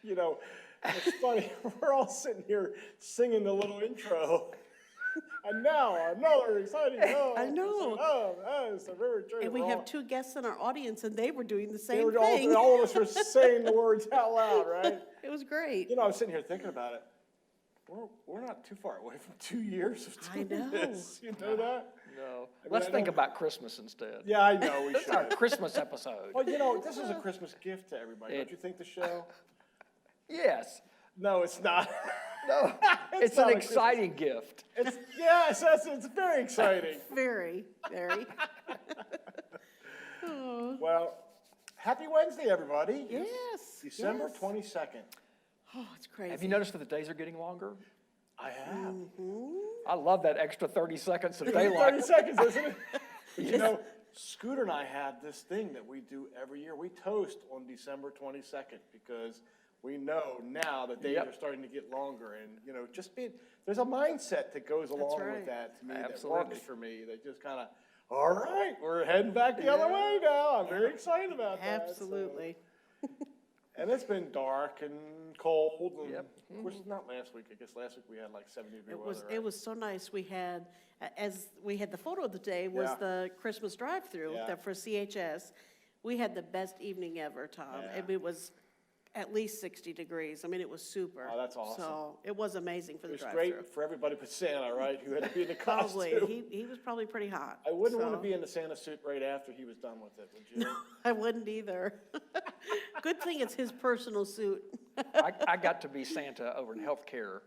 You know, it's funny, we're all sitting here singing the little intro. And now, another exciting, I know. it's the river train. And we have two guests in our audience, and they were doing the They same were thing. all of us were saying the words out loud, right? It was great. You know, I was sitting here thinking about it. We're not too far away from 2 years of I doing know. this. You know that? No. I mean, Let's I think know- about Christmas instead. Yeah, I know, we This is our should. Christmas episode. Well, you know, this is a Christmas gift to everybody. Don't It- you think, the show? Yes. No, it's not. No, it's not an a Christmas- exciting gift. Yes, it's very exciting. Very, very. Well, happy Wednesday, everybody. Yes. December yes. 22nd. Oh, it's crazy. Have you noticed that the days are getting longer? I have. I love that extra 30 seconds of 30 daylight. seconds, isn't it? But you know, Scooter and I have this thing that we do every year. We toast on December 22nd because we know now that days Yep. are starting to get longer. And, you know, there's a mindset that goes along right. with that to me Absolutely. that works for me. That just kind of, all right, we're heading back the other way now. I'm very excited about that. Absolutely. So. And it's been dark and cold. And Yep. Of course, not last week. I guess last week we had like 70-degree weather. It right? was so nice. We had, as we had the photo of the day, was Yeah. the Christmas drive-through Yeah. that for CHS. We had the best evening ever, Tom. Yeah. It was at least 60 degrees. I mean, it was super. Oh, that's awesome. So it was amazing for It the was drive-through. great for everybody but Santa, right, who had to be in the Probably. costume. He was probably pretty hot. I wouldn't want to so. be in the Santa suit right after he was done with it, would you? I wouldn't either. Good thing it's his personal suit. I got to be Santa over in healthcare,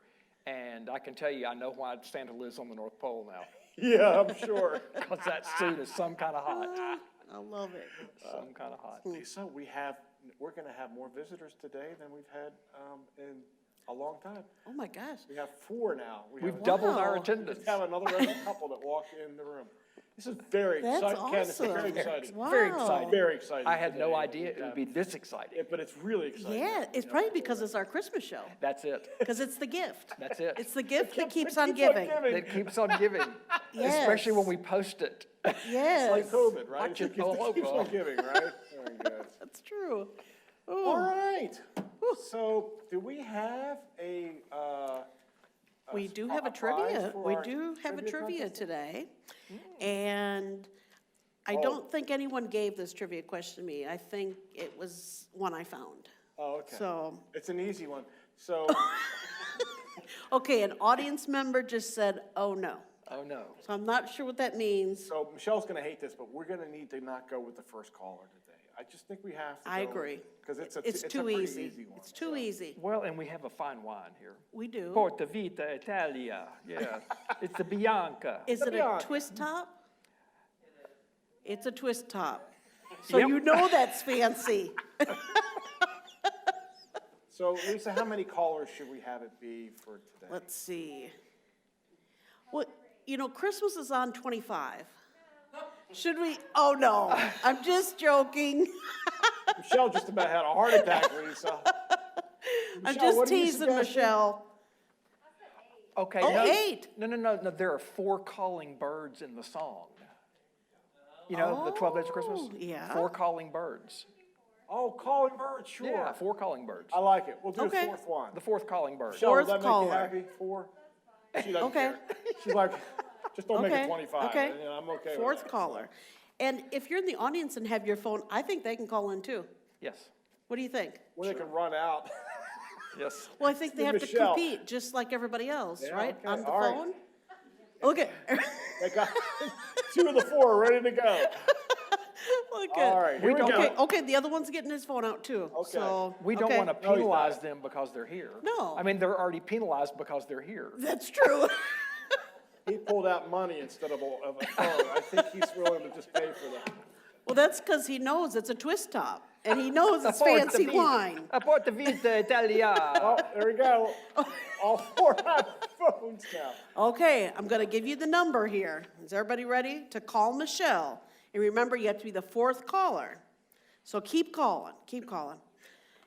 and I can tell you, I know why Santa lives on the North Pole now, Yeah, I'm sure. because that suit is some kind of hot. I love it. Some kind of hot. So we're going to have more visitors today than we've had in a long time. Oh, my gosh. We have 4 now. We've have doubled our Wow. attendance. just have another random couple that walked in the room. This is very That's exciting. Ken, it's very awesome. exciting. Wow. Very exciting. Very exciting. I had no today. idea it would be this exciting. But it's really exciting. Yeah, it's probably because it's our Christmas show. That's it. Because it's the gift. That's it. It's the gift that keeps It on giving. It keeps on giving, Yes. especially when we post it. Yes. It's like COVID, right? Watch it It keeps all keeps over. on giving, right? Very good. That's true. All Oh, right. So, do we have we do have a prize trivia. for We our do have a trivia contest? today. And I Oh. don't think anyone gave this trivia question to me. I think it was one I found. Oh, okay. So, It's an easy one. So, okay, an audience member just said, oh, no. Oh, no. So I'm not sure what that means. so Michelle's going to hate this, but we're going to need to not go with the first caller today. I just think we have to. I agree. Because it's It's a too pretty easy. one. It's too easy. Well, and we have a fine wine here. We do. Porta Vita Italia, yeah. It's the Bianca. Is it a Bianca. twist top? It's a twist top. So Yep. you know that's fancy. So, Lisa, how many callers should we have it be for today? Let's see. Well, you know, Christmas is on 25. Should we? Oh, no. I'm just joking. Michelle just about had a heart attack, Lisa. I'm Michelle, what just are you teasing suggesting? Michelle. Okay. Oh, no, 8. No. There are 4 calling birds in the song. You know, the 12 Days of Christmas? Oh, yeah. 4 calling birds. Oh, calling bird, sure. Yeah, 4 calling birds. I like it. We'll do Okay. the fourth one. The 4th calling bird. Michelle, will Fourth that make caller. you happy? 4? She doesn't Okay. care. She's like, just don't make Okay, it 25. okay. You know, I'm okay with Fourth that. caller. And if you're in the audience and have your phone, I think they can call in too. Yes. What do you think? When they can run out. Yes. Well, I think they have to Michelle. compete just like everybody else, Yeah, right? okay, On the all right. phone? Look at, They got 2 of the 4 ready to go. look All at. right, here we go. Okay, the other one's getting his phone out too. Okay. So, We don't okay. want to No, he's penalize not. them because they're here. No. I mean, they're already penalized because they're here. That's true. He pulled out money instead of a phone. I think he's willing to just pay for that. Well, that's because he knows it's a twist top, and he knows it's Porta fancy Vita- wine. A Porta Vita Italia. Oh, there we go. All 4 have phones now. Okay, I'm going to give you the number here. Is everybody ready to call Michelle? And remember, you have to be the 4th caller. So keep calling, keep calling.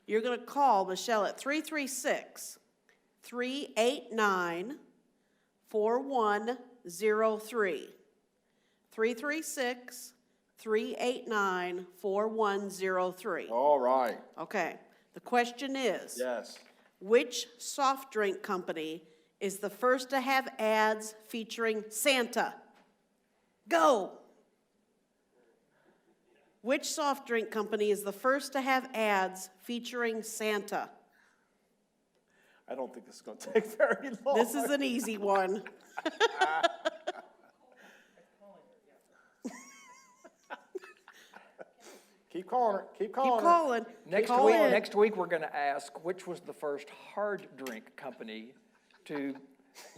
You're going to call Michelle at 336-389-4103. 336-389-4103. All right. Okay. The question is, Yes. which soft drink company is the first to have ads featuring Santa? Go! Which soft drink company is the first to have ads featuring Santa? I don't think this is going to take very long. This is an easy one. Keep calling her. Keep calling Keep her. calling. Next Call week, in. next week, we're going to ask which was the first hard drink company to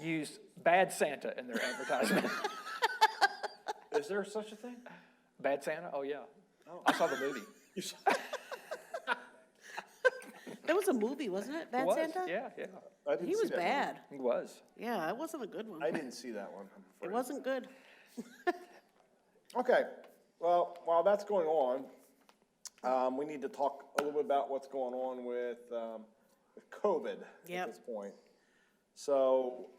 use Bad Santa in their advertisement. Is there such a thing? Bad Santa? Oh, yeah. I saw the movie. You saw- That was a movie, wasn't it? Bad It was, Santa? yeah, yeah. I didn't He see was that bad. It was. Yeah, it wasn't a good one. I didn't see that one. I'm It afraid. wasn't good. Okay. Well, while that's going on, we need to talk a little bit about what's going on with COVID Yep. at this point. So,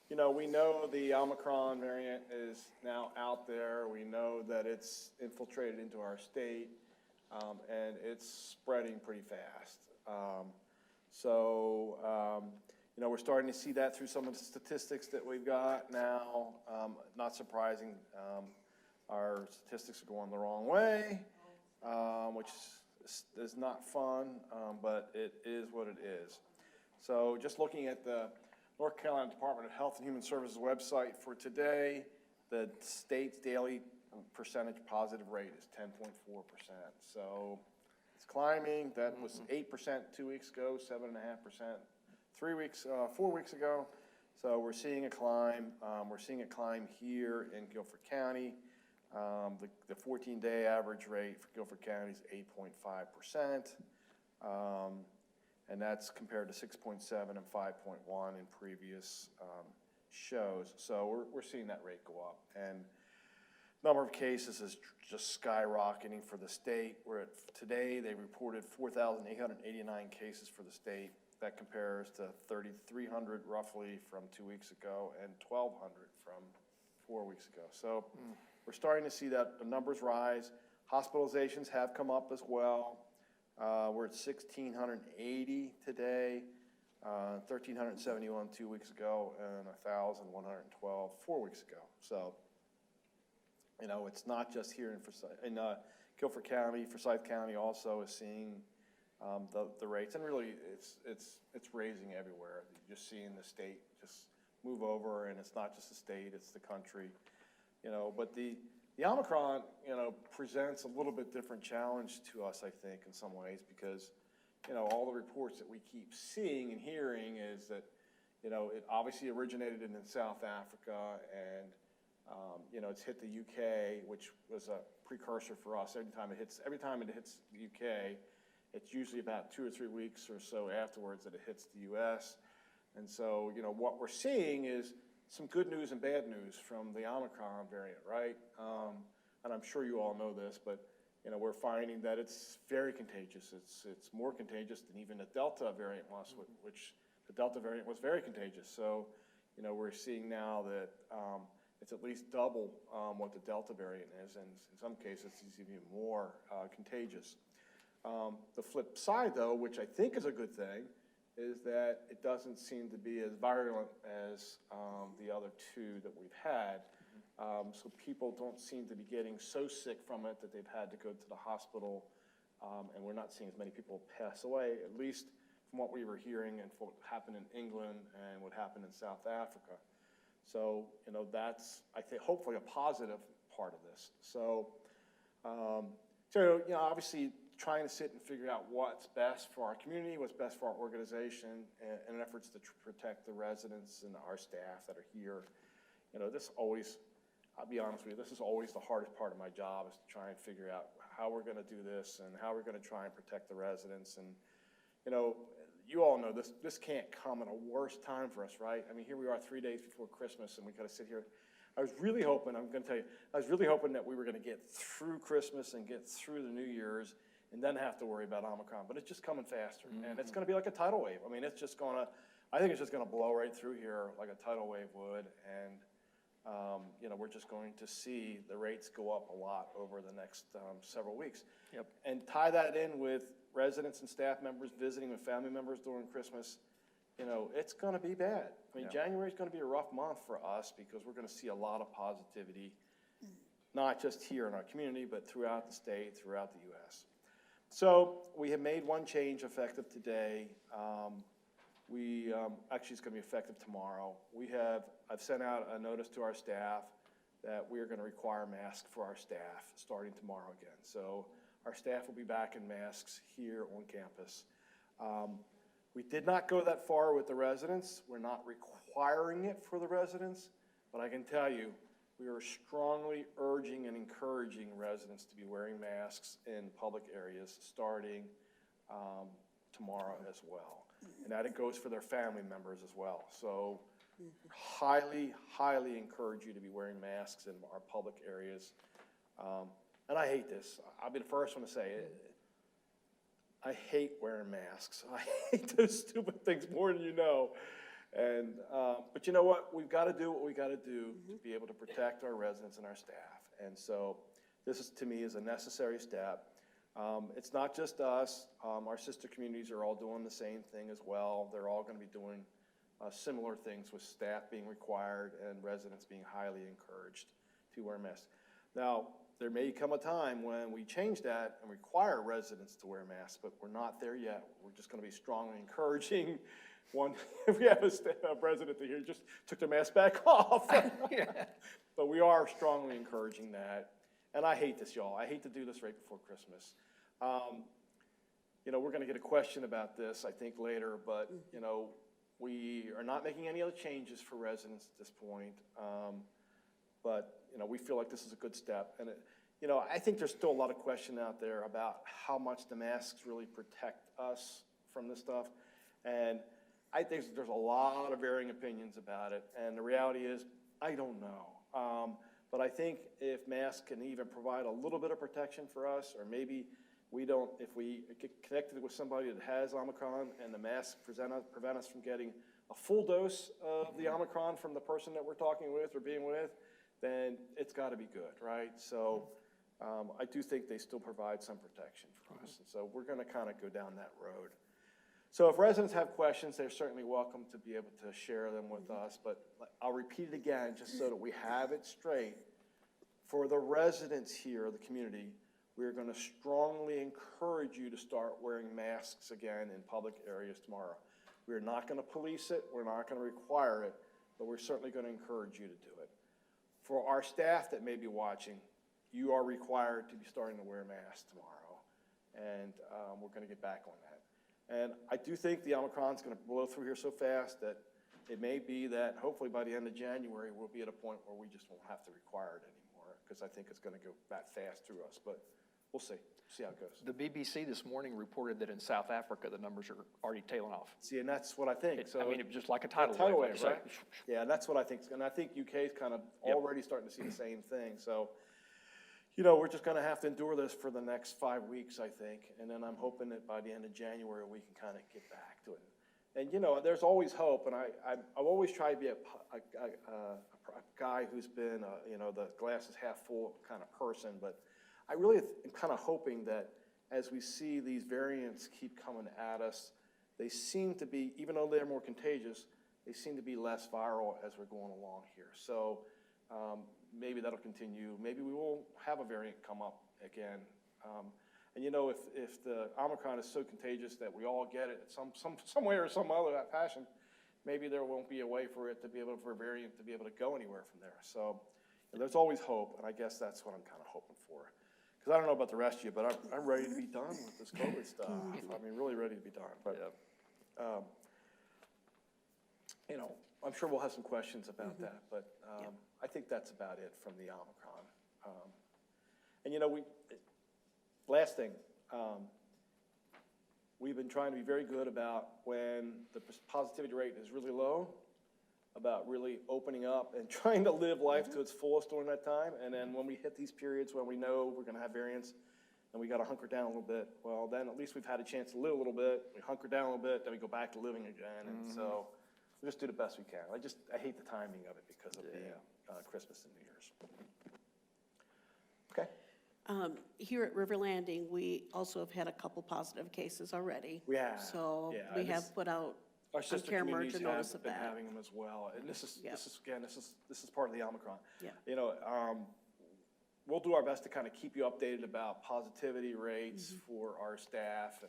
you know, we know the Omicron variant is now out there. We know that it's infiltrated into our state, and it's spreading pretty fast. You know, we're starting to see that through some of the statistics that we've got now. Not surprising, our statistics are going the wrong way, which is not fun, but it is what it is. So just looking at the North Carolina Department of Health and Human Services website for today, the state's daily percentage positive rate is 10.4%. So it's climbing. That was 8% 2 weeks ago, 7.5% 4 weeks ago. So we're seeing a climb. We're seeing a climb here in Guilford County. The 14-day average rate for Guilford County is 8.5%. And that's compared to 6.7 and 5.1 in previous shows. So we're seeing that rate go up. And number of cases is just skyrocketing for the state. Today they reported 4,889 cases for the state. That compares to 3,300 roughly from 2 weeks ago and 1,200 from 4 weeks ago. So we're starting to see that the numbers rise. Hospitalizations have come up as well. We're at 1,680 today, 1,371 2 weeks ago, and 1,112 4 weeks ago. So, you know, it's not just here in Guilford County. Forsyth County also is seeing the rates, and really it's raising everywhere. You're just seeing the state just move over, and it's not just the state, it's the country. You know, but the Omicron, you know, presents a little bit different challenge to us, I think, in some ways, because, you know, all the reports that we keep seeing and hearing is that, you know, it obviously originated in South Africa, and, you know, it's hit the UK, which was a precursor for us. Every time it hits the UK, it's usually about 2 or 3 weeks or so afterwards that it hits the US. And so, you know, what we're seeing is some good news and bad news from the Omicron variant, right? And I'm sure you all know this, but, you know, we're finding that it's very contagious. It's more contagious than even the Delta variant was, which the Delta variant was very contagious. So, you know, we're seeing now that it's at least double what the Delta variant is, and in some cases it's even more contagious. The flip side, though, which I think is a good thing, is that it doesn't seem to be as virulent as the other two that we've had. So people don't seem to be getting so sick from it that they've had to go to the hospital, and we're not seeing as many people pass away, at least from what we were hearing and what happened in England and what happened in South Africa. So, you know, that's, I think, hopefully a positive part of this. So, you know, obviously trying to sit and figure out what's best for our community, what's best for our organization, and in efforts to protect the residents and our staff that are here. You know, this always, I'll be honest with you, this is always the hardest part of my job, is to try and figure out how we're going to do this and how we're going to try and protect the residents. And, you know, you all know this can't come at a worse time for us, right? I mean, here we are 3 days before Christmas, and we got to sit here. I was really hoping, I'm going to tell you, I was really hoping that we were going to get through Christmas and get through the New Year's and then have to worry about Omicron, but it's just coming faster. And it's going to be like a tidal wave. I mean, it's just going to, I think it's just going to blow right through here like a tidal wave would. And, we're just going to see the rates go up a lot over the next several weeks. Yep. And tie that in with residents and staff members visiting with family members during Christmas, it's going to be bad. I mean, Yeah. January is going to be a rough month for us because we're going to see a lot of positivity, not just here in our community, but throughout the state, throughout the U.S. So we have made one change effective today. Actually, it's going to be effective tomorrow. I've sent out a notice to our staff that we are going to require masks for our staff starting tomorrow again. So our staff will be back in masks here on campus. We did not go that far with the residents. We're not requiring it for the residents, but I can tell you, we are strongly urging and encouraging residents to be wearing masks in public areas starting tomorrow as well. And that it goes for their family members as well. So highly, highly encourage you to be wearing masks in our public areas. And I hate this. I'll be the first one to say it. I hate wearing masks. I hate those stupid things more than you know. And, but you know what? We've got to do what we got to do to be able to protect our residents and our staff. And so this is, to me, is a necessary step. It's not just us. Our sister communities are all doing the same thing as well. They're all going to be doing similar things with staff being required and residents being highly encouraged to wear masks. Now, there may come a time when we change that and require residents to wear masks, but we're not there yet. We're just going to be strongly encouraging one. If we have a resident that here just took their mask back off. But we are strongly encouraging that. And I hate this, y'all. I hate to do this right before Christmas. We're going to get a question about this, I think, later, but, we are not making any other changes for residents at this point. But we feel like this is a good step. And, I think there's still a lot of question out there about how much the masks really protect us from this stuff. And I think there's a lot of varying opinions about it. And the reality is, I don't know. But I think if masks can even provide a little bit of protection for us, or maybe if we get connected with somebody that has Omicron and the masks prevent us from getting a full dose of the Omicron from the person that we're talking with or being with, then it's got to be good, right? So I do think they still provide some protection for us. And so we're going to kind of go down that road. So if residents have questions, they're certainly welcome to be able to share them with us. But I'll repeat it again just so that we have it straight. For the residents here, the community, we're going to strongly encourage you to start wearing masks again in public areas tomorrow. We're not going to police it. We're not going to require it. But we're certainly going to encourage you to do it. For our staff that may be watching, you are required to be starting to wear masks tomorrow. And we're going to get back on that. And I do think the Omicron's going to blow through here so fast that it may be that hopefully by the end of January, we'll be at a point where we just won't have to require it anymore, because I think it's going to go that fast through us. But we'll see how it goes. The BBC this morning reported that in South Africa, the numbers are already tailing off. See, and that's what I think. It was just like a tidal wave, like right? Yeah, and that's what I think. And I think UK is kind of already starting to see the same thing. So, we're just going to have to endure this for the next 5 weeks, I think. And then I'm hoping that by the end of January, we can kind of get back to it. And, there's always hope. And I've always tried to be a guy who's been, the glass is half full kind of person. But I really am kind of hoping that as we see these variants keep coming at us, they seem to be, even though they're more contagious, they seem to be less viral as we're going along here. So maybe that'll continue. Maybe we won't have a variant come up again. And if the Omicron is so contagious that we all get it some way or some other fashion, maybe there won't be a way for a variant to be able to go anywhere from there. So there's always hope, and I guess that's what I'm kind of hoping for. Because I don't know about the rest of you, but I'm ready to be done with this COVID stuff. I mean, really ready to be done. But, I'm sure we'll have some questions about that. But I think that's about it from the Omicron. Last thing, we've been trying to be very good about when the positivity rate is really low, about really opening up and trying to live life to its fullest during that time. And then when we hit these periods when we know we're going to have variants and we got to hunker down a little bit, well, then at least we've had a chance to live a little bit. We hunker down a little bit, then we go back to living again. And so we'll just do the best we can. I hate the timing of it because of the Christmas and New Year's. Okay. Here at River Landing, we also have had a couple positive cases already. We have, So yeah, we and have put out Our on sister Care communities Merge a notice have of been that. having them as well, and this is part of the Omicron. Yeah. You know, we'll do our best to kind of keep you updated about positivity rates for our staff,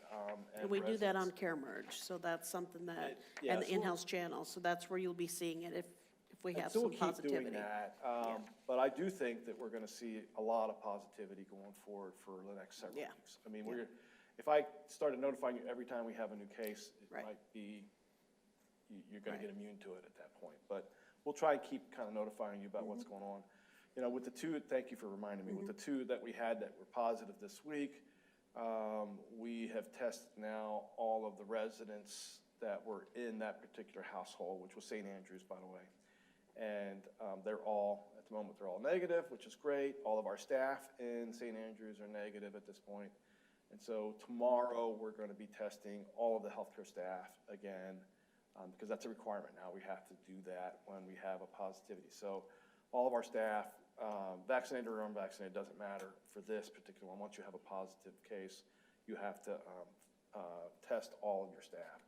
And we do that on residents. Care Merge, so that's something that, Yeah, and the so we'll- in-house channel, so that's where you'll be seeing it if we And have so some we'll keep doing positivity. that, but I do think that we're gonna see a lot of positivity going forward for the next several Yeah. weeks. I mean, if I started notifying you every time we have a new case, it Right. might be, you're gonna Right. get immune to it at that point. But we'll try and keep kind of notifying you about what's going on. You know, with the two, thank you for reminding me, with the two that we had that were positive this week, we have tested now all of the residents that were in that particular household, which was St. Andrews, by the way. And they're all, at the moment, they're all negative, which is great. All of our staff in St. Andrews are negative at this point. And so tomorrow, we're going to be testing all of the healthcare staff again, because that's a requirement now. We have to do that when we have a positivity. So all of our staff, vaccinated or unvaccinated, doesn't matter for this particular one. Once you have a positive case, you have to test all of your staff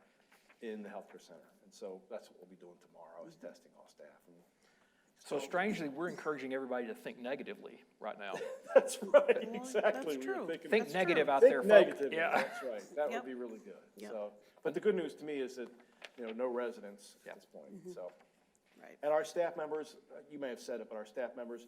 in the healthcare center. And so that's what we'll be doing tomorrow, is testing all staff. And So strangely, we're encouraging everybody to think negatively right now. that's right, Well, exactly. that's We were true. thinking- Think That's negative true. out Think there, folks. negatively, Yeah. that's right. That Yep. would be really good. Yep. So, but the good news to me is that, you know, no residents at this point, so. Right. And our staff members, you may have said it, but our staff members,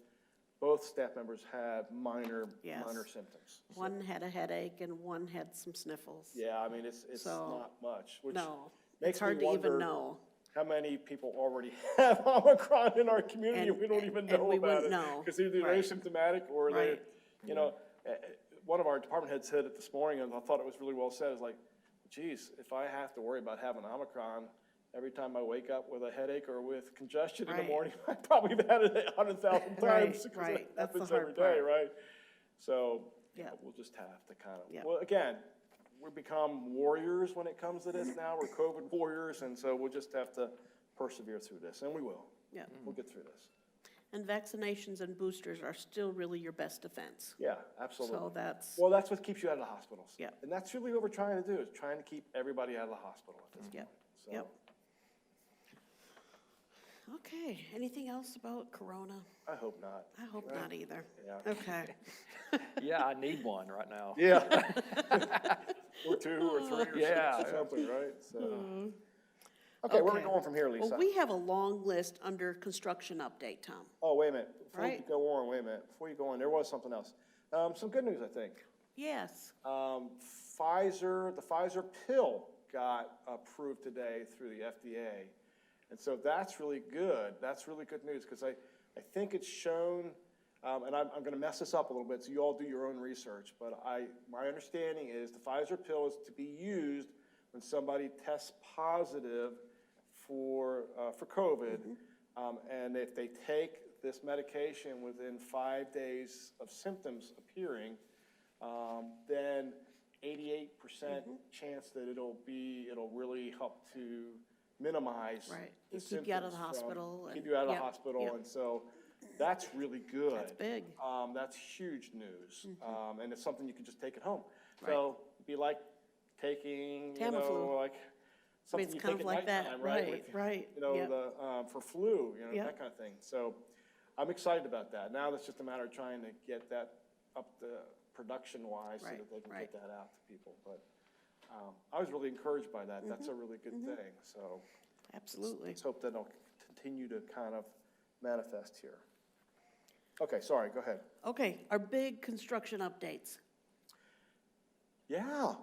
both staff members have minor Yes. symptoms. So, One had a headache and one had some sniffles. yeah, I mean, it's So, not much, which No, makes it's hard me to even wonder know. how many people already have Omicron in our community, And- we don't even and know we about wouldn't it. know. Because either they're Right. asymptomatic or they're, Right. you know, one of our department heads said it this morning, and I thought it was really well said, is like, geez, if I have to worry about having Omicron every time I wake up with a headache or with congestion in the Right. morning, I probably have had it 100,000 times. because right. it That's the happens hard every day, part. right? So, you Yeah. know, we'll just have to kind of, Yeah. well, again, we become warriors when it comes to this now. We're COVID warriors, and so we'll just have to persevere through this, and we will. Yeah. We'll get through this. And vaccinations and boosters are still really your best defense. Yeah, absolutely. So that's, Well, that's what keeps you out of the hospitals. Yeah. And that's really what we're trying to do, is trying to keep everybody out of the hospital at this Yep. point. So, yep. Okay, anything else about Corona? I hope not. I hope not either. Yeah. Okay. Yeah, I need one right now. Yeah. Or two or three or Yeah. six or something, right? So. Okay, where are we Okay. going from here, Lisa? Well, we have a long list under construction update, Tom. Oh, wait a minute. Before you Right. go on, wait a minute. Before you go on, there was something else. Some good news, I think. Yes. The Pfizer pill got approved today through the FDA. And so that's really good. That's really good news, because I think it's shown, and I'm going to mess this up a little bit, so you all do your own research, but my understanding is the Pfizer pill is to be used when somebody tests positive for COVID, and if they take this medication within 5 days of symptoms appearing, then 88% chance that it'll really help to minimize Right. the And keep you out of the symptoms from- hospital Keep and- you out of the yep, hospital, yep. and so that's really good. That's big. That's huge news, and it's something you can just take at home. Right. So it'd be like taking, Tamiflu. like something it's you kind take of at like that, nighttime, right, With, right, You know, yep. for flu, Yep. that kind of thing. So I'm excited about that. Now it's just a matter of trying to get that up the production-wise so Right, that they can right. get that out to people. But I was really encouraged by that. That's a really good thing. So Absolutely. let's hope that it'll continue to kind of manifest here. Okay, sorry, go ahead. Okay, our big construction updates. Yeah.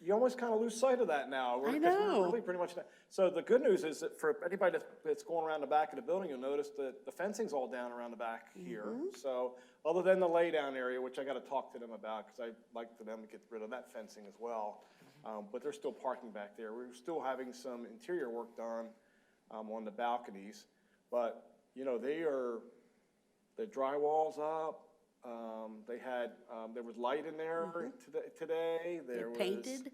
You almost kind of lose sight of that now. I 'cause know. We're really pretty much, so the good news is that for anybody that's going around the back of the building, you'll notice that the fencing's all down around the back here. So, other than the laydown area, which I got to talk to them about, because I'd like for them to get rid of that fencing as well. But they're still parking back there. We're still having some interior work done on the balconies. But, you know, the drywall's up. There was light in there today. There was, painted?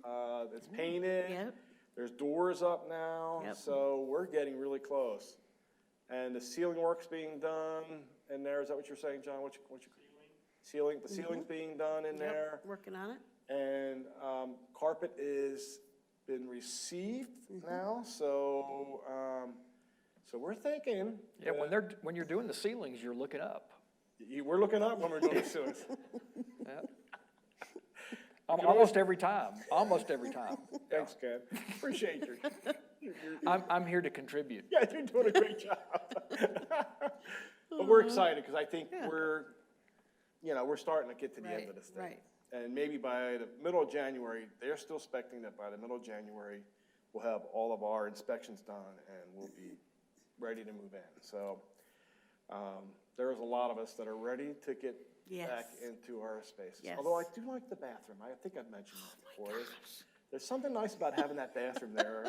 it's painted. Yep. There's doors up now, Yep. so we're getting really close. And the ceiling work's being done in there. Is that what you're saying, John? What you ceiling? The ceiling's being done in there. Yep, working on it. And carpet is been received now, so we're thinking. Yeah, when you're doing the ceilings, you're looking up. We're looking up when we're doing the ceilings. Yeah. Almost every time. Thanks, Ken. Appreciate you. I'm here to contribute. Yeah, you're doing a great job. But we're excited because I think we're starting to get to the end of this thing. Right. And maybe by the middle of January, they're still expecting that by the middle of January, we'll have all of our inspections done and we'll be ready to move in. So there's a lot of us that are ready to get back into our spaces. Yes. Although I do like the bathroom. I think I've mentioned that before. There's something nice about having that bathroom there.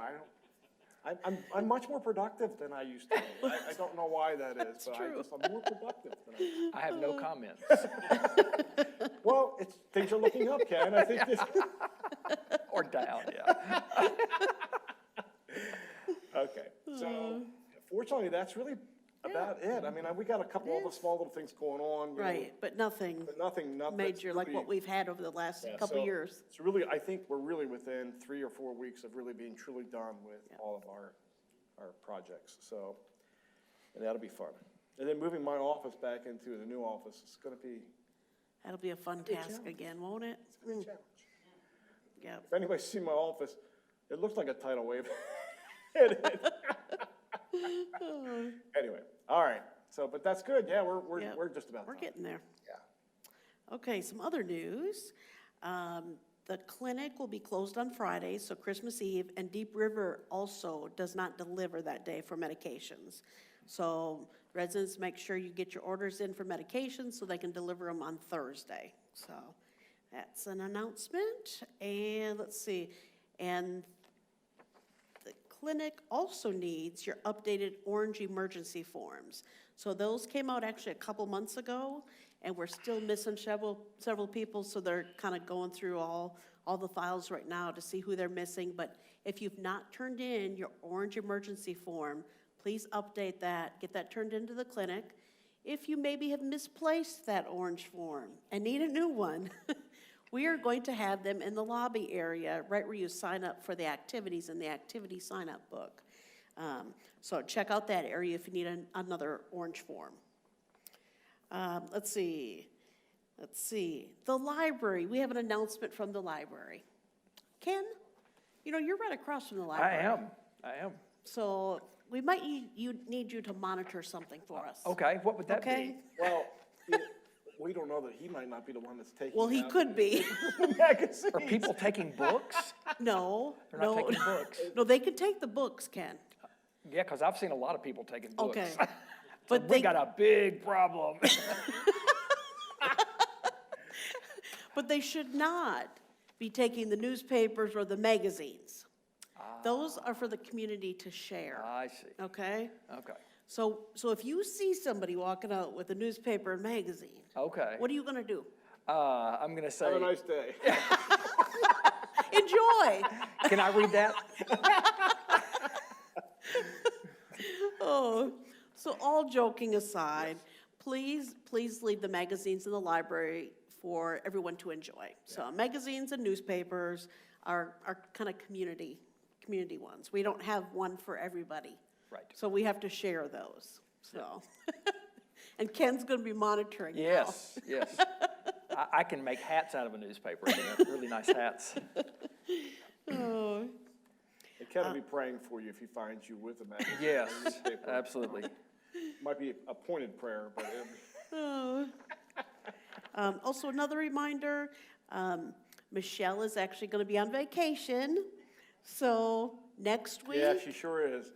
I'm much more productive than I used to be. I don't know why that is, but I'm more productive than I used to be. I have no comments. Well, things are looking up, Ken. I think this. Or down, yeah. Okay, so fortunately, that's really about it. I mean, we got a couple other small little things going on. you know, Right, but nothing But nothing major like really- what we've had over the last Yeah, couple so years. It's really, I think we're really within 3 or 4 weeks of really being truly done with all of our projects. So, and that'll be fun. And then moving my office back into the new office is going to be That'll be a fun task again, won't it? a challenge. Yep. If anybody's seen my office, it looks like a tidal wave. It is. Anyway, all right. So, but that's good. Yeah, we're just about We're done. getting there. Yeah. Okay, some other news. The clinic will be closed on Friday, so Christmas Eve, and Deep River also does not deliver that day for medications. So residents, make sure you get your orders in for medications so they can deliver them on Thursday. So that's an announcement. And let's see, and the clinic also needs your updated orange emergency forms. So those came out actually a couple months ago, and we're still missing several people, so they're kind of going through all the files right now to see who they're missing. But if you've not turned in your orange emergency form, please update that, get that turned into the clinic. If you maybe have misplaced that orange form and need a new one, we are going to have them in the lobby area, right where you sign up for the activities in the activity sign-up book. So check out that area if you need another orange form. Let's see. The library, we have an announcement from the library. Ken, you're right across from the library. I am. So we might need you to monitor something for us. Okay, what would that Okay? be? Well, we don't know that he might not be the one that's taking. Well, he out could be. the magazine. Are people taking books? No, They're not no. taking books. No, they can take the books, Ken. Yeah, because I've seen a lot of people taking books. Okay. So But we they, got a big problem. but they should not be taking the newspapers or the magazines. Those are for the community to share, I see. okay? Okay. So if you see somebody walking out with a newspaper and magazine, Okay. what are you gonna do? I'm going to say, Have a nice day. Enjoy. can I read that? Oh, so all joking aside, please leave the magazines in the library for everyone to enjoy. So magazines and newspapers are kind of community ones. We don't have one for everybody. Right. So we have to share those, so. And Ken's gonna be monitoring now. Yes. I can make hats out of a newspaper. They're really nice hats. Oh, And Ken will be praying for you if he finds you with a magazine. Yes, or newspaper. absolutely. Might be a pointed prayer, but it'll be. oh. Also, another reminder, Michelle is actually gonna be on vacation, so next week. Yeah, she sure is.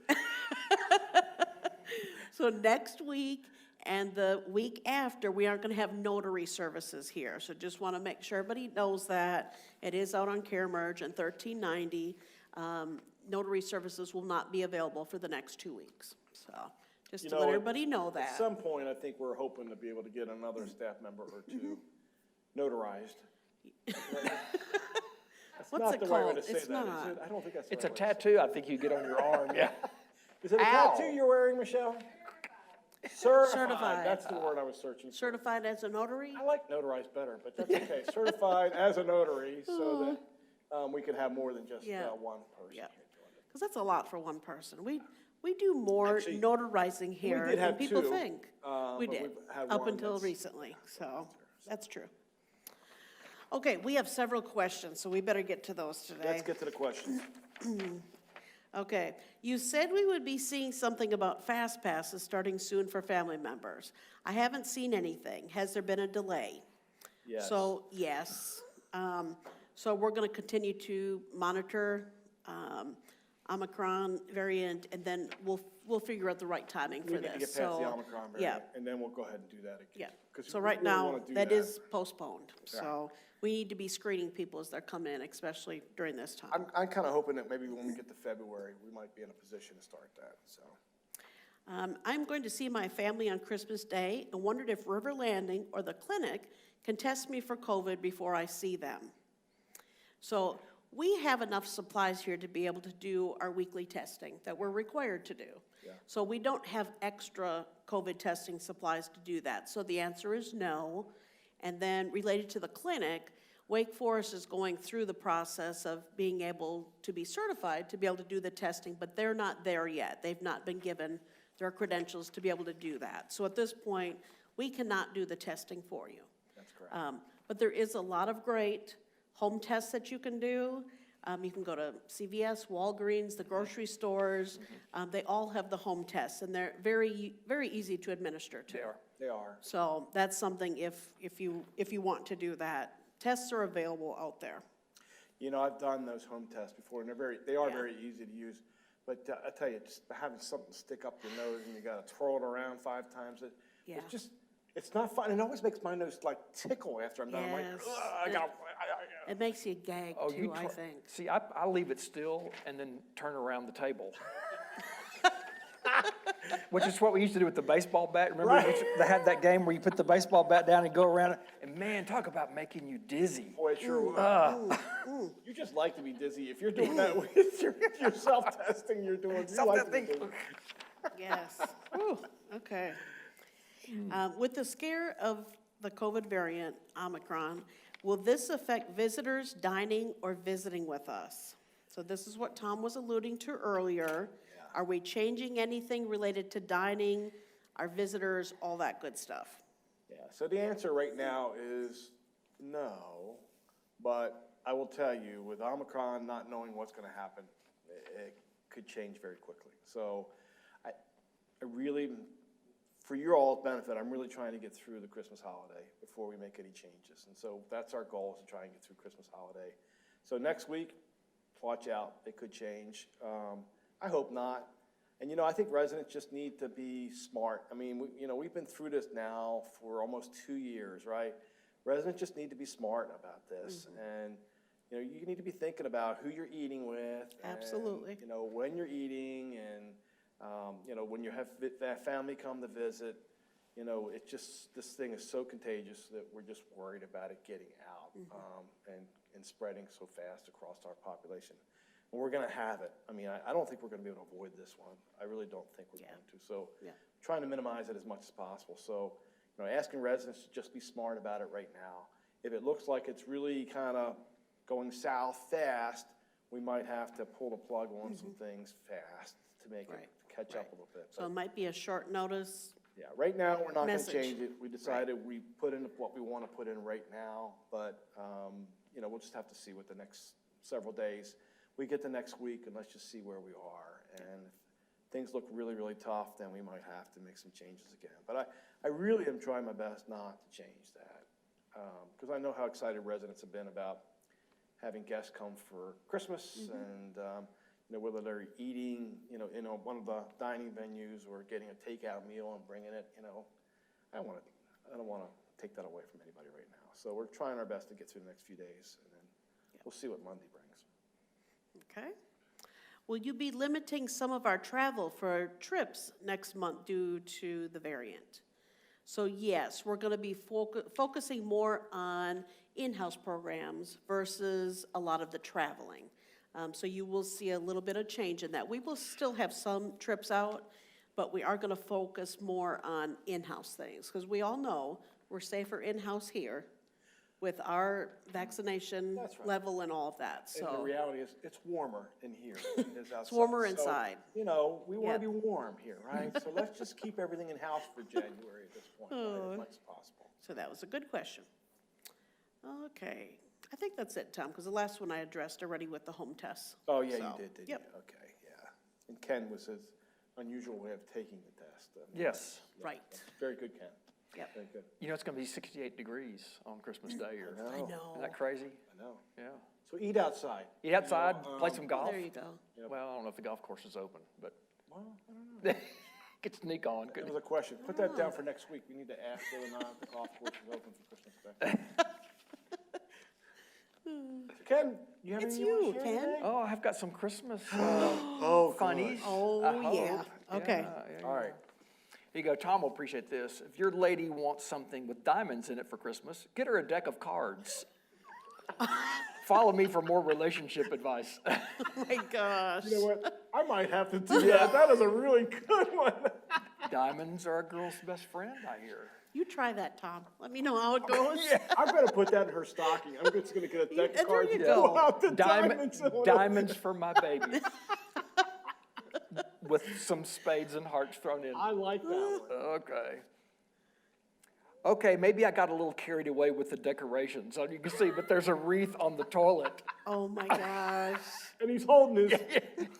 So next week and the week after, we aren't going to have notary services here. So just want to make sure everybody knows that. It is out on CareMerge and 1390. Notary services will not be available for the next 2 weeks. So just You to know, let everybody know At that. some point, I think we're hoping to be able to get another staff member or two notarized. At What's Not it the right way called? to say It's that, is not. it? I don't think that's the It's a right way to say tattoo I think you get on your arm, yeah. it. Is it a Ow. tattoo you're wearing, Michelle? Certified. Certified. That's the word I was searching for. Certified as a notary? I like notarized better, but that's okay. Certified as a notary so that we can have more than just Yeah. one person Yeah. here doing it. Because that's a lot for one person. We do more Actually, notarizing here did than have people two, think. We but did, we've had up one until that's- recently, so that's true. Okay, we have several questions, so we better get to those today. Let's get to the questions. Okay, you said we would be seeing something about fast passes starting soon for family members. I haven't seen anything. Has there been a delay? Yes. So, yes. So we're going to continue to monitor Omicron variant, and then we'll figure out the right timing for We this. need to get past the So, Omicron yeah. variant, and then we'll go ahead and do that again. Yeah, 'Cause so we right really now, wanna do that is postponed. So we need to be screening people as they're coming in, especially during this time. I'm kind of hoping that maybe when we get to February, we might be in a position to start that, so. I'm going to see my family on Christmas Day and wondered if River Landing or the clinic can test me for COVID before I see them. So we have enough supplies here to be able to do our weekly testing that we're required to do. Yeah. So we don't have extra COVID testing supplies to do that. So the answer is no. And then related to the clinic, Wake Forest is going through the process of being able to be certified to be able to do the testing, but they're not there yet. They've not been given their credentials to be able to do that. So at this point, we cannot do the testing for you. That's correct. But there is a lot of great home tests that you can do. You can go to CVS, Walgreens, the grocery stores. They all have the home tests, and they're very, very easy to administer too. They are. So that's something if you want to do that. Tests are available out there. You know, I've done those home tests before, and they are Yeah. very easy to use. But I tell you, just having something stick up your nose and you gotta twirl it around 5 times, Yeah. it's not fun. It always makes my nose like tickle after I'm done. I'm like, Yes. ugh, It makes you gag Oh, too, I think. See, I leave it still and then turn around the table. Which is what we used to do with the baseball bat. Remember, they had that game where you put the baseball bat down and go around it? And man, talk about making you dizzy. Boy, it sure would. You just like to be dizzy. If you're doing that with your self-testing, you like to be dizzy. Yes. Whew, okay. With the scare of the COVID variant, Omicron, will this affect visitors dining or visiting with us? So this is what Tom was alluding to earlier. Are we changing anything related to dining, our visitors, all that good stuff? Yeah, so the answer right now is no, but I will tell you, with Omicron not knowing what's gonna happen, it could change very quickly. So I really, for your all's benefit, I'm really trying to get through the Christmas holiday before we make any changes. And so that's our goal, is to try and get through Christmas holiday. So next week, watch out, it could change. I hope not. And, you know, I think residents just need to be smart. I mean, we've been through this now for almost 2 years, right? Residents just need to be smart about this. And, you know, you need to be thinking about who you're eating with. Absolutely. And, you know, when you're eating and, you know, when you have that family come to visit, you know, this thing is so contagious that we're just worried about it getting out and spreading so fast across our population. And we're gonna have it. I mean, I don't think we're gonna be able to avoid this one. I really don't think we're going to. So trying to minimize it as much as possible. So, you know, asking residents to just be smart about it right now. If it looks like it's really kind of going south fast, we might have to pull the plug on some things fast to make it catch up a little bit. So it might be a short notice. Yeah, right now, we're not gonna Message. change it. We decided we put in what we wanna put in right now, but, you know, we'll just have to see what the next several days. We get the next week and let's just see where we are. And if things look really, really tough, then we might have to make some changes again. But I really am trying my best not to change that. Because I know how excited residents have been about having guests come for Christmas and, you know, whether they're eating, you know, in one of the dining venues or getting a takeout meal and bringing it, you know. I don't want to take that away from anybody right now. So we're trying our best to get through the next few days and then we'll see what Monday brings. Okay. Will you be limiting some of our travel for trips next month due to the variant? So yes, we're going to be focusing more on in-house programs versus a lot of the traveling. So you will see a little bit of change in that. We will still have some trips out, but we are going to focus more on in-house things, because we all know we're safer in-house here with our vaccination That's right. level and all of that, And the so. reality is, it's warmer in here than it is outside. It's warmer So, inside. you know, we want Yep. to be warm here, right? So let's just keep everything in-house for January at this point, right, as much as possible. So that was a good question. Okay, I think that's it, Tom, because the last one I addressed already with the home tests. Oh, yeah, you So, did, didn't you? Yep, Okay, yeah. And Ken was his unusual way of taking the test. Yes. right, Very good, Ken. yep. Very good. You know, it's going to be 68 degrees on Christmas Day. I Or, I know, know. isn't that crazy? I know. Yeah. So eat outside. Eat outside, play some golf. There you go. Well, I don't know if the golf course is open, but Well, I don't know. could sneak on. That Couldn't was a question. Put that down for next week. We need to ask whether or not the golf course is open for Christmas Day. Ken, you have It's anything you want you, to share Ken. today? Oh, I've got some Christmas Oh, funnies. Oh, I hope. yeah. Okay. All right. Here you go. Tom will appreciate this. If your lady wants something with diamonds in it for Christmas, get her a deck of cards. Follow me for more relationship advice. Oh my gosh. You know what? I might have to do that. That is a really good one. Diamonds are a girl's best friend, I hear. You try that, Tom. Let me know how it goes. I'm going to put that in her stocking. I'm just going to get a deck There of cards you and go. pull out the diamonds. and whatever. Diamonds for my baby. With some spades and hearts thrown in. I like that one. Okay. Okay, maybe I got a little carried away with the decorations. So you can see, but there's a wreath on the toilet. Oh my gosh. And he's holding his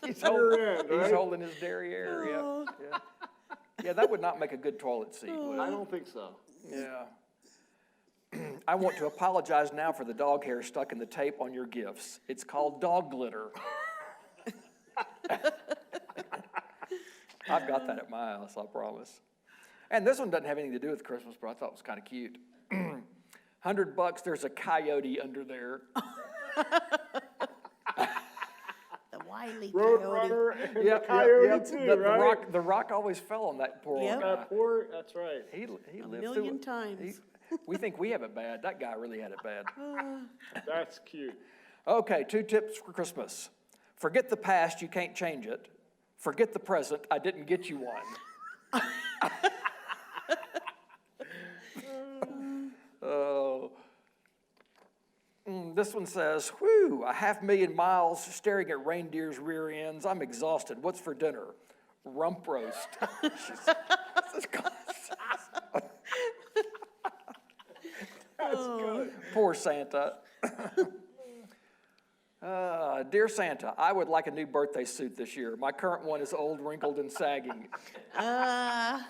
He's, rear end, he's right? holding his derriere. Yeah. Yeah. Yeah, that would not make a good toilet seat, would it? I don't think so. Yeah. I want to apologize now for the dog hair stuck in the tape on your gifts. It's called dog glitter. I've got that at my house, I promise. And this one doesn't have anything to do with Christmas, but I thought it was kind of cute. $100, there's a coyote under there. The wily Road coyote. runner and the Yep, coyote yep, too, the right? The rock always fell on that poor Yep. guy. That poor, that's right. He A lived million through it. times. We think we have it bad. That guy really had it bad. That's cute. Okay, 2 tips for Christmas. Forget the past, you can't change it. Forget the present, I didn't get you one. Oh. This one says, whew, 500,000 miles staring at reindeers' rear ends. I'm exhausted. What's for dinner? Rump roast. Poor Santa. Dear Santa, I would like a new birthday suit this year. My current one is old, wrinkled, and sagging. Uh,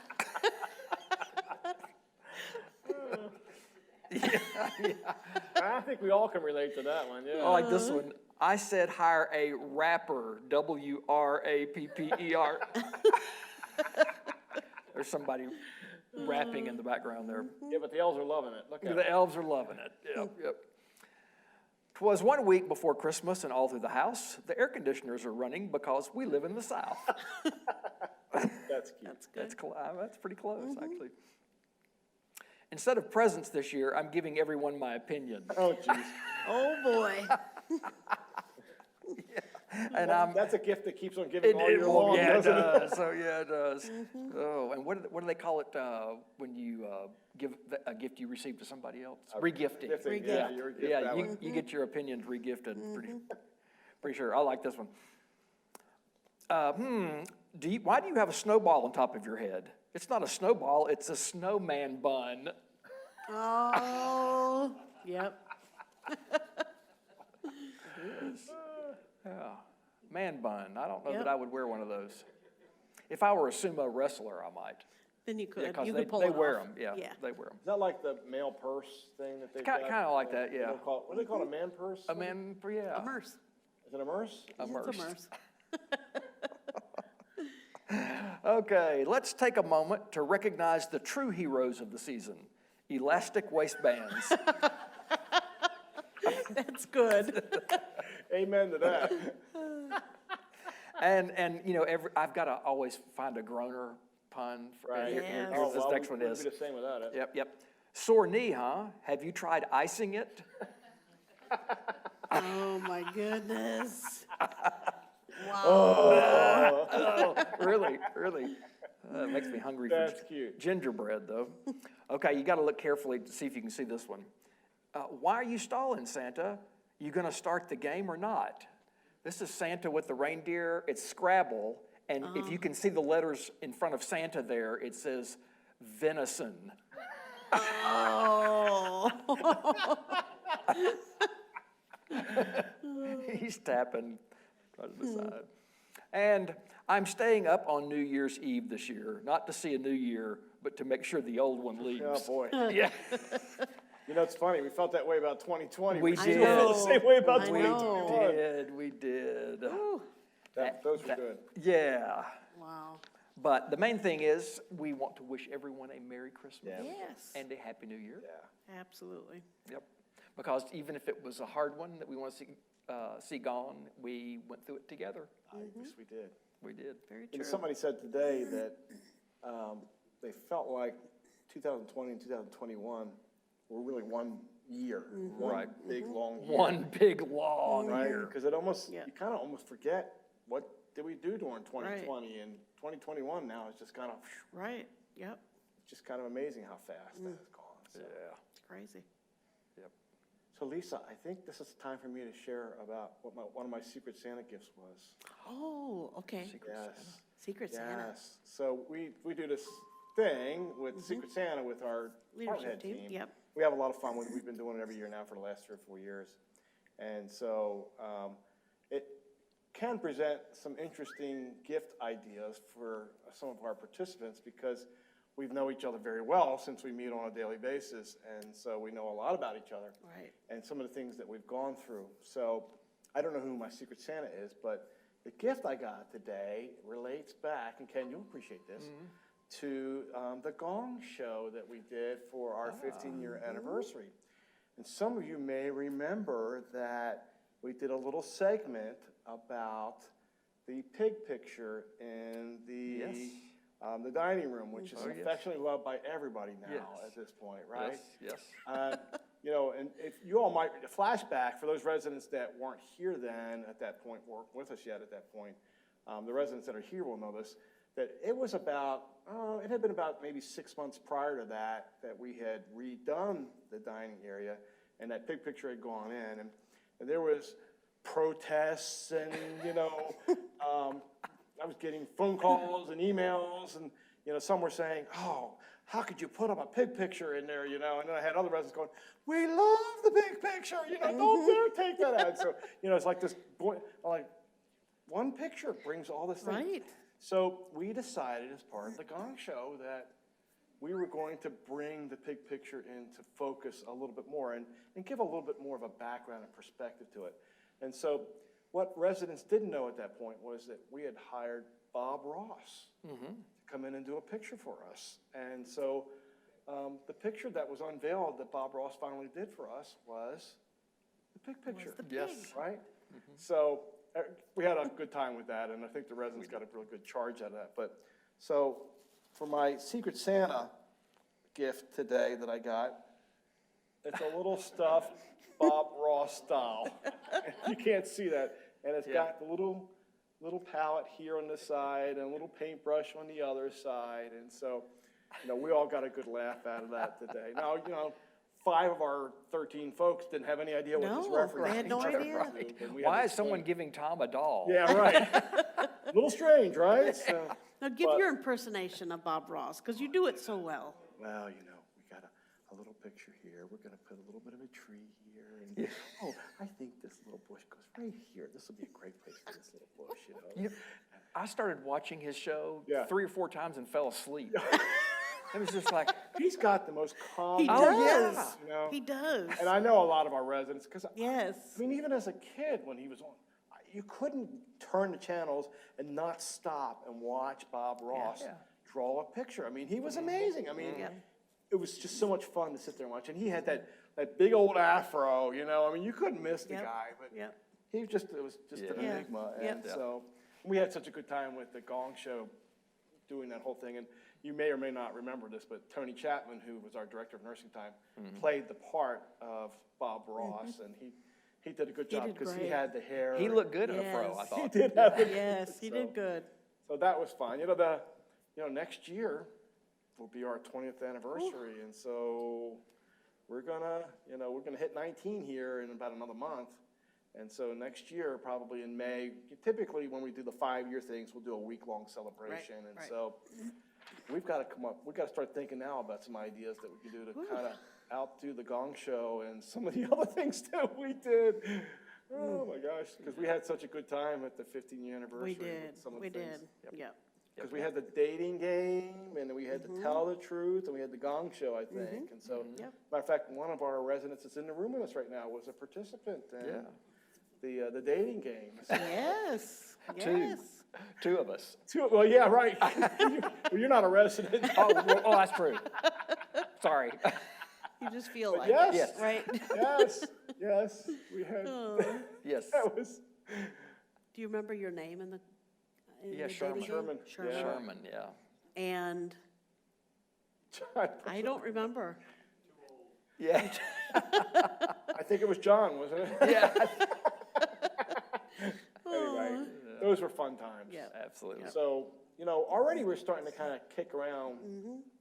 I think we all can relate to that one, yeah. I like this one. I said hire a rapper, W-R-A-P-P-E-R. There's somebody rapping in the background there. Yeah, but the elves are loving it. Look at The elves are loving it. Yep, yep. 'Twas 1 week before Christmas, and all through the house, the air conditioners are running because we live in the South. That's cute. That's good. That's pretty close, actually. Instead of presents this year, I'm giving everyone my opinion. Oh, jeez. Oh, boy. And I'm, That's a gift that keeps on giving all year long, yeah, it doesn't it? does. So yeah, it does. Oh, and what do they call it when you give a gift you received to somebody else? Regifting. Gifting, Regift. yeah, you're a gift Yeah, that way. you get your opinions regifted. Pretty sure. I like this one. Why do you have a snowball on top of your head? It's not a snowball. It's a snowman bun. Oh, yep. Yeah, man bun. I don't know Yep. that I would wear one of those. If I were a sumo wrestler, I might. Then you could. Because You they could pull they it wear off. them. Yeah, Yeah. they wear them. Is that like the male purse thing that they've got? Kind of like that, yeah. What do they call it, a man purse? A man, yeah. A merce. Is it a merce? Immersed. It's a merce. Okay, let's take a moment to recognize the true heroes of the season, elastic waistbands. That's good. Amen to that. And you know, I've got to always find a groaner pun. Right. Yes. Here's this next one we'd is. be the same without it. Yep. Sore knee, huh? Have you tried icing it? Oh, my goodness. Wow. Oh, really? It makes me hungry That's for cute. gingerbread, though. Okay, you got to look carefully to see if you can see this one. Why are you stalling, Santa? You going to start the game or not? This is Santa with the reindeer. It's Scrabble, and if you can see the letters in front of Santa there, it says venison. Oh. He's tapping, trying to decide. And I'm staying up on New Year's Eve this year, not to see a new year, but to make sure the old one leaves. Oh, boy. Yeah. You know, it's funny. We felt that way about 2020. We We did. still feel the same way about I 2021. We did. Ooh. Those were good. Yeah. Wow. But the main thing is, we want to wish everyone a Merry Christmas Yeah. Yes, and a Happy New Year. Yeah. absolutely. Yep. Because even if it was a hard one that we want to see gone, we went through it together. Yes, we did. We did. Very You true. know, somebody said today that they felt like 2020 and 2021 were really one year, one Right. big long year. One big long right? year. Because it almost Yeah. you kind of almost forget what did we do during 2020 and 2021 now is just kind of Right, yep, just kind of amazing how fast that has gone. So. Yeah. it's crazy. Yep. So Lisa, I think this is time for me to share about what one of my Secret Santa gifts was. Oh, okay. Secret Yes. Santa. Secret Santa. Yes. So we do this thing with Secret Santa with our department Leadership head team, yep. We have a lot of fun with it. We've been doing it every year now for the last 3 or 4 years. And so it can present some interesting gift ideas for some of our participants because we know each other very well since we meet on a daily basis. And so we know a lot about each other Right. and some of the things that we've gone through. So I don't know who my Secret Santa is, but the gift I got today relates back, and Ken, you'll appreciate this, to the Gong Show that we did for our 15-year anniversary. And some of you may remember that we did a little segment about the pig picture in the dining room, which is Oh, yes. affectionately loved by everybody now Yes. at this point, right? Yes. You know, and if you all might flashback for those residents that weren't here then at that point, weren't with us yet at that point, the residents that are here will know this, that it was about, it had been about maybe 6 months prior to that we had redone the dining area and that pig picture had gone in. And there was protests and, you know, I was getting phone calls and emails and, you know, some were saying, oh, how could you put up a pig picture in there, you know? And then I had other residents going, we love the big picture, you know, don't dare take that out. So, you know, it's like this, like one picture brings all this thing. Right. So we decided as part of the Gong Show that we were going to bring the pig picture into focus a little bit more and give a little bit more of a background and perspective to it. And so what residents didn't know at that point was that we had hired Bob Ross to come in and do a picture for us. And so the picture that was unveiled that Bob Ross finally did for us was the pig picture. the pig. Yes. Right? So we had a good time with that, and I think the residents got a really good charge out of that. But so for my Secret Santa gift today that I got, it's a little stuffed Bob Ross style. You can't see that. And it's got the little palette here on this side and a little paintbrush on the other side. And so, you know, we all got a good laugh out of that today. Now, you know, 5 of our 13 folks didn't have any idea what this No, reference they had no was. idea. And we had Why to is someone explain. giving Tom a doll? Yeah, right. A little strange, right? So, Now give But- your impersonation of Bob Ross, because you do it so well. well, you know, we got a little picture here. We're going to put a little bit of a tree here. And, oh, I think this little bush goes right here. This will be a great place for this little bush, you know. I started watching his show Yeah. 3 or 4 times and fell asleep. It was just like, He's got the most calm. He Oh, does. yeah. You know? He does. And I know a lot of our residents, because Yes. I mean, even as a kid when he was on, you couldn't turn the channels and not stop and watch Bob Ross Yeah. draw a picture. I mean, he was amazing. I mean, Yeah. it was just so much fun to sit there and watch. And he had that big old afro, you know. I mean, you couldn't miss the Yep. guy. But Yep. he was just, it was just an Yeah. enigma. Yeah. And so we had such a good time with the Gong Show doing that whole thing. And you may or may not remember this, but Tony Chapman, who was our director of nursing time, played the part of Bob Ross, and he did a good job did because he great. had the hair. He looked good in a fro, I Yes. He thought. did have a Yes, he did good. So that was fun. Next year will be our 20th anniversary, and so we're gonna hit 19 here in about another month. And so next year, probably in May, typically when we do the 5-year things, we'll do a week-long celebration. And right. so we've got to start thinking now about some ideas that we can do to kind of outdo the Gong Show and some of the other things that we did. Oh my gosh, because we had such a good time at the 15-year anniversary. We did, with some of we the things. did, yep. Because we had the dating game, and we had to tell the truth, and we had the Gong Show, I think. And so, Yep. matter of fact, one of our residents that's in the room with us right now was a participant in the dating game. So, Yes, yes. Two of us. well, yeah, right. You're not a resident. Oh, that's true. Sorry. You just feel like yes. it, Yes. right? Yes, we had. Yes. That was. Do you remember your name in the Yeah, dating Sherman. game? Sherman, Sherman. yeah. Sherman, yeah. And I don't remember. Yeah. I think it was John, wasn't it? Yeah. Anyway, those were fun times. Yeah. Absolutely. So, already we're starting to kind of kick around.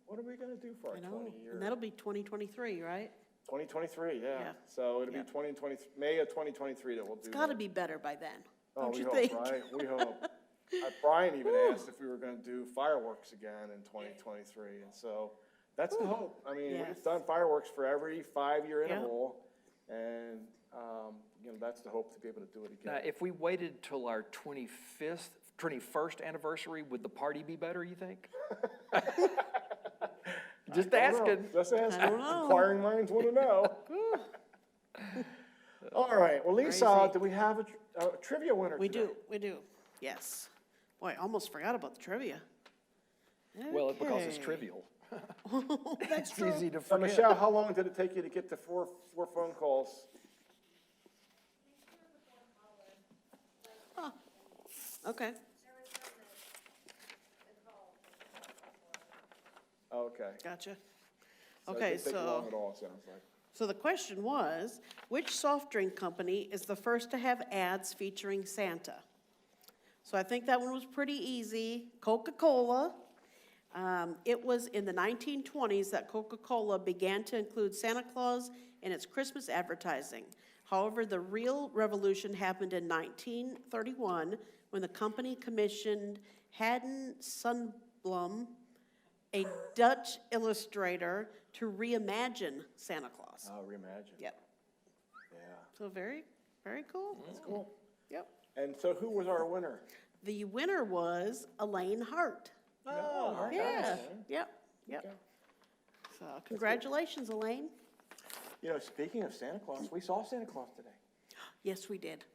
What are we going to do for our I 20 know, years? and that'll be 2023, right? 2023, yeah. Yeah. So it'll Yeah. be May of 2023 that we'll do. It's gotta that. be better by then, Oh, don't we you hope, think? right? We hope. Brian even asked if we were going to do fireworks again in 2023, and so that's the hope. I mean, Yes. we've done fireworks for every 5-year Yeah. interval, and that's the hope to be able to do it Now, again. if we waited till our 21st anniversary, would the party be better, you think? Just I don't know. asking. Just asking. I don't know. Inquiring minds want to know. All right. Well, Lisa, Crazy. do we have a trivia winner today? We do, yes. Boy, I almost forgot about the trivia. Well, because it's Okay. trivial. That's It's true. easy to So, forget. Michelle, how long did it take you to get to four phone calls? Okay, Okay. gotcha. So it Okay, didn't take long so, at all, sounds like. so the question was, which soft drink company is the first to have ads featuring Santa? So I think that one was pretty easy. Coca-Cola. It was in the 1920s that Coca-Cola began to include Santa Claus in its Christmas advertising. However, the real revolution happened in 1931 when the company commissioned Haddon Sundblom, a Dutch illustrator, to reimagine Santa Claus. Oh, reimagine. Yep. Yeah. So very, very cool. That's cool. Yep. And so who was our winner? The winner was Elaine Hart. Oh, very Yeah, nice. yep, yep. Okay. So congratulations, Elaine. Speaking of Santa Claus, we saw Santa Claus today. Yes, we did.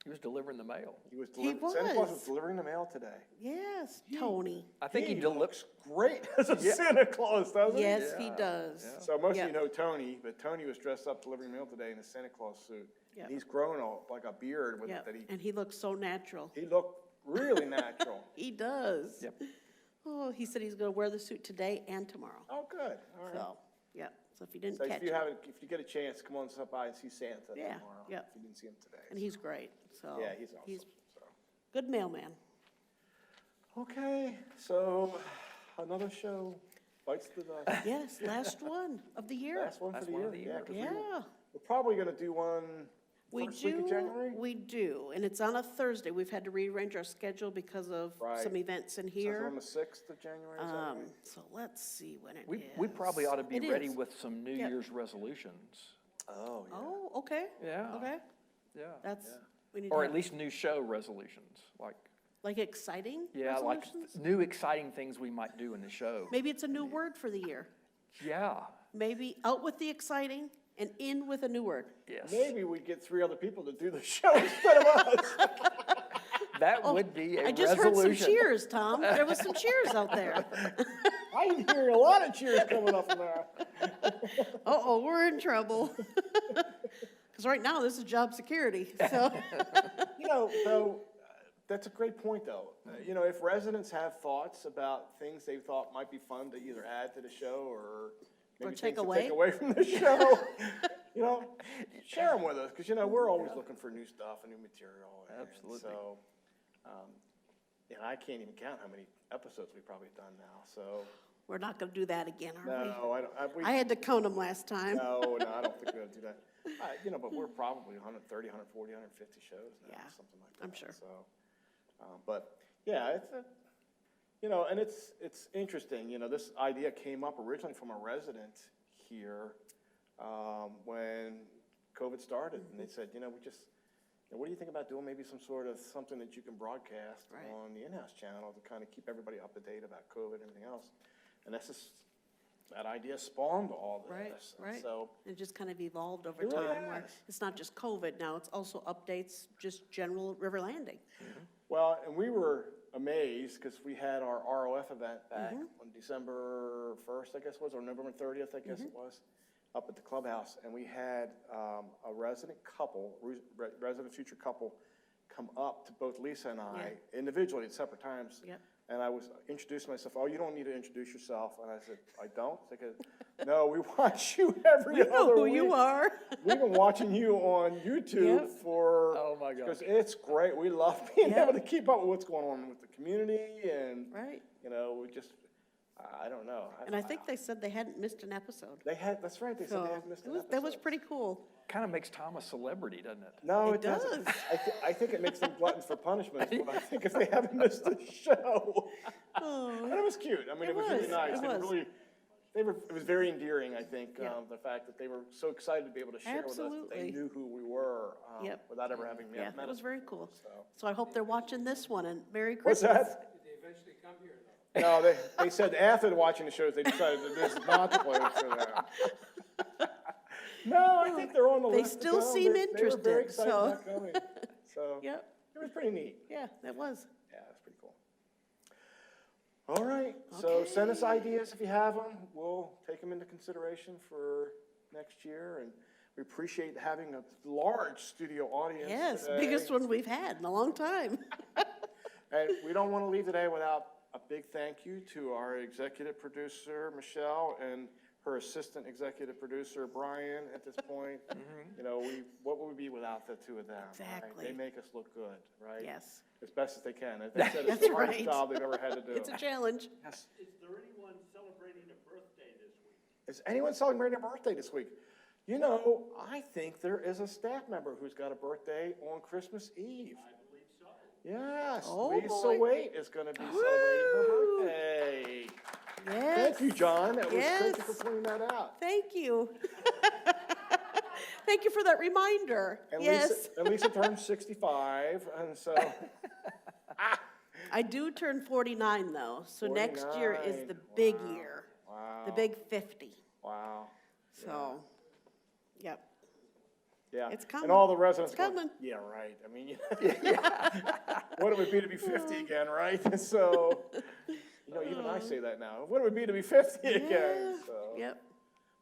He was delivering the mail. Santa Claus was was. delivering the mail today. Yes, Tony. I think he looks great as a Santa Claus, doesn't he? Yes, he does. So most of Yep. you know Tony, but Tony was dressed up delivering mail today in a Santa Claus suit. Yep. And he's grown like a beard with Yep, it and he looks so natural. he looked really natural. He does. Yep. Oh, he said he's gonna wear the suit today and tomorrow. Oh, good. All right. So, yep, so if you didn't So catch if you it, get a chance, come on stop by and see Santa Yeah, tomorrow. yep. If you didn't see him today. and he's great, so. Yeah, he's awesome. So. Good mailman. Okay, so another show bites the dust. Yes, last one of the year. Last one for Last the one year. of the year. 'Cause Yeah. we're probably gonna do one We first week of January. We do, and it's on a Thursday. We've had to rearrange our schedule because of Right. some events in So it's here. on the 6th of January, is that right? So let's see when it is. We probably ought to be It ready is. with some New Yep. Year's resolutions. Oh, yeah. Oh, okay, Yeah. okay. Yeah. That's, Yeah. we need Or to at have, least new show resolutions, like exciting yeah, like resolutions? new exciting things we might do in the show. Maybe it's a new word for the year. Yeah, Maybe out with the exciting and in with a new word. yes. Maybe we get 3 other people to do the show instead of us. That would be a Oh, I just heard some resolution. cheers, Tom. There was some cheers out there. I'm hearing a lot of cheers coming up from there. Uh-oh, we're in trouble. Because right now, this is job security, so. So That's a great point, though. You know, if residents have thoughts about things they thought might be fun to either add to the show or maybe take things to away. take away from the show, you know, share them with us, because, you know, we're always looking for new stuff and new material. And Absolutely. So, you know, I can't even count how many episodes we've probably done now, so. We're not gonna do that again, are we? No, I don't, I had to count them last time. no, I don't think we're gonna do that. You know, but we're probably 130, 140, 150 shows now, Yeah, something like that. I'm sure. So, but, yeah, it's a, you know, and it's interesting, you know, this idea came up originally from a resident here, when COVID started, and they said, you know, what do you think about doing maybe some sort of, something that you can broadcast Right. on the in-house channel to kind of keep everybody up to date about COVID and everything else? And that's just, that idea spawned all this. Right, And right. So, It just kind of evolved over It really time, where has. it's not just COVID now, it's also updates, just general river landing. well, and we were amazed because we had our ROF event back Mm-hmm. on December 1st, I guess it was, or November 30th, I guess Mm-hmm. it was, up at the clubhouse. And we had a resident future couple come up to both Lisa and I individually at separate times. Yep. And I was introducing myself. Oh, you don't need to introduce yourself. And I said, I don't? They go, no, we watch you every We other know who week. you are. We've been watching you on YouTube Yep. for, Oh, my gosh. because it's great. We love being Yeah. able to keep up with what's going on with the community, and Right. you know, we just, I don't know. And I think they said they hadn't missed an episode. they had. That's right. They said they So hadn't missed an that was episode. pretty cool. Kind of makes Tom a celebrity, doesn't it? No, It it doesn't. does. I think it makes them gluttons for punishment. But I think if they haven't missed a show, Oh, and it was cute. I mean, it was really was, nice. it They were was. really. It was very endearing, I think, Yeah. the fact that they were so excited to be able to share with us that they Absolutely. knew who we were Yep. without ever having yeah, met that us. was very cool. So. So I hope they're watching this one, and Merry What's Christmas. that? No, they said after watching the shows, they decided that this is not the place for them. No, I think they're on the They list to still come. seem They were very interested, excited so. about coming. So, Yep, it was pretty neat. yeah, that was. Yeah, it was pretty cool. All right, so send us ideas if you have them. We'll take them into consideration for next year, and we appreciate having a large studio audience Yes, today. biggest one we've had in a long time. And we don't want to leave today without a big thank you to our executive producer, Michelle, and her assistant executive producer, Brian, at this point. You know, what would we be without the two of them? right? Exactly. They make us look good, right? Yes, As best as they can. As they said, it's That's the hardest right. job they've ever had to do. it's a challenge. Yes. Is there anyone celebrating a birthday this week? Is anyone celebrating a birthday this week? You know, I think there is a staff member who's got a birthday on Christmas Eve. I believe so. Yes, Oh, Lisa boy. Waite is going to be celebrating her birthday. Yes. Thank you, John. That was, thank you Yes. for pointing that out. Thank you. Thank you for that reminder. And Yes. Lisa turned 65, and so, I do turn 49 though, so next year is 49. the big Wow. year, wow. the big 50. Wow. So, yep. Yeah. It's coming. And all the residents It's going, coming. yeah, right. I mean, what it would be to be 50 again, right? So, you know, even I say that now. What it would be to be 50 again? Yeah. So, Yep.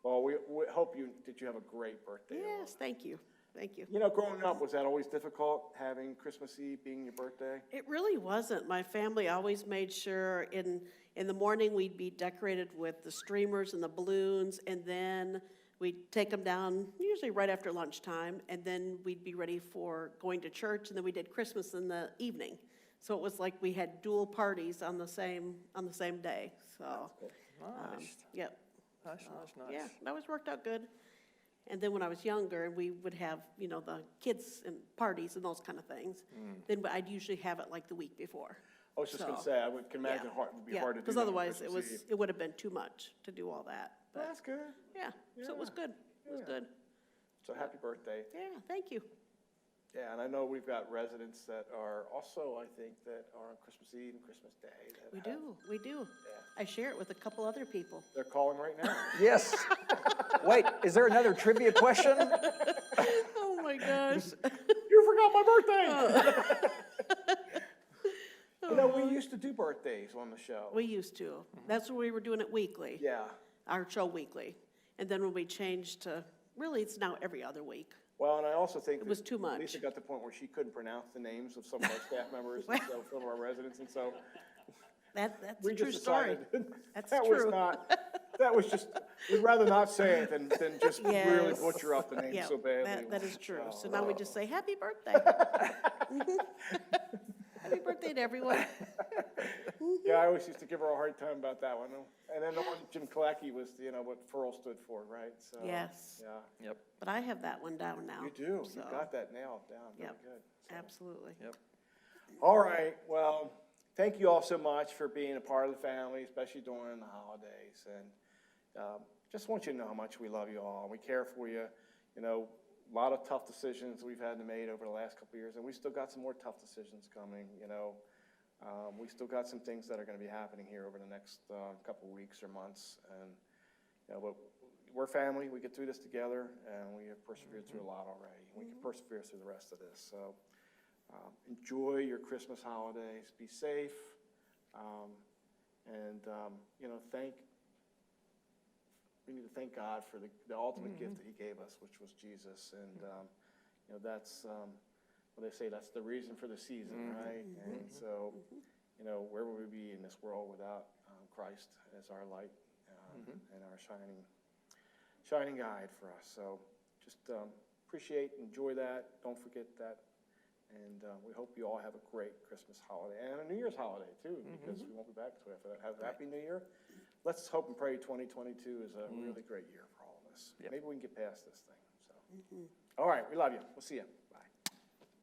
well, we hope that you have a great birthday. Yes, thank you. Thank you. You know, growing up, was that always difficult, having Christmas Eve being your birthday? It really wasn't. My family always made sure in the morning we'd be decorated with the streamers and the balloons, and then we'd take them down usually right after lunchtime, and then we'd be ready for going to church, and then we did Christmas in the evening. So it was like we had dual parties on the same day. So, Nice. yep. Nice. Yeah, that always worked out good. And then when I was younger, we would have, you know, the kids and parties and those kind of things. Then I'd usually have it like the week before. I was just going to So, say, can imagine it would be hard to do. because that on otherwise Christmas Eve. it would have been too much to do all that. Well, But that's good. yeah, so it was good. It was Yeah. good. So happy birthday. Yeah, thank you. Yeah, and I know we've got residents that are also, I think, that are on Christmas Eve and Christmas Day. that We have- do, we do. Yeah. I share it with a couple other people. They're calling right now. Yes. Wait, is there another trivia question? Oh, my gosh. You forgot my birthday! You know, we used to do birthdays on the show. We used to. That's when we were doing it weekly. Yeah. Our show weekly. And then when we changed to, really, it's now every other week. Well, and I also think It was that too much. Lisa got to the point where she couldn't pronounce the names of some of our staff members and so some of our residents, and so That's we a true just story. decided That's that was true. not, that was just, we'd rather not say it than just really Yes. butcher up the name Yeah, so badly. that is true. So So, now we just say, happy birthday. Happy birthday to everyone. Yeah, I always used to give her a hard time about that one. And then the one, Jim Kalecki was, what Furl stood for, right? So, Yes. Yeah, Yep, But I have that one down now. you do. so, You got that nailed down. Very Yep. good. So. Absolutely. yep. All right, well, thank you all so much for being a part of the family, especially during the holidays. And just want you to know how much we love you all. We care for you. A lot of tough decisions we've had to make over the last couple of years, and we still got some more tough decisions coming. We still got some things that are going to be happening here over the next couple of weeks or months. And but we're family. We get through this together, and we have persevered through a lot already. We can persevere through the rest of this. So. Enjoy your Christmas holidays. Be safe, and we need to thank God for the ultimate gift that He gave us, which was Jesus. And that's what they say. That's the reason for the season, right? And so, where would we be in this world without Christ as our light and our shining guide for us? So, just appreciate, enjoy that. Don't forget that. And we hope you all have a great Christmas holiday and a New Year's holiday too, because we won't be back to it. Have a happy New Year. Let's hope and pray 2022 is a really great year for all of us. Yep. Maybe we can get past this thing. So, all right, we love you. We'll see you. Bye.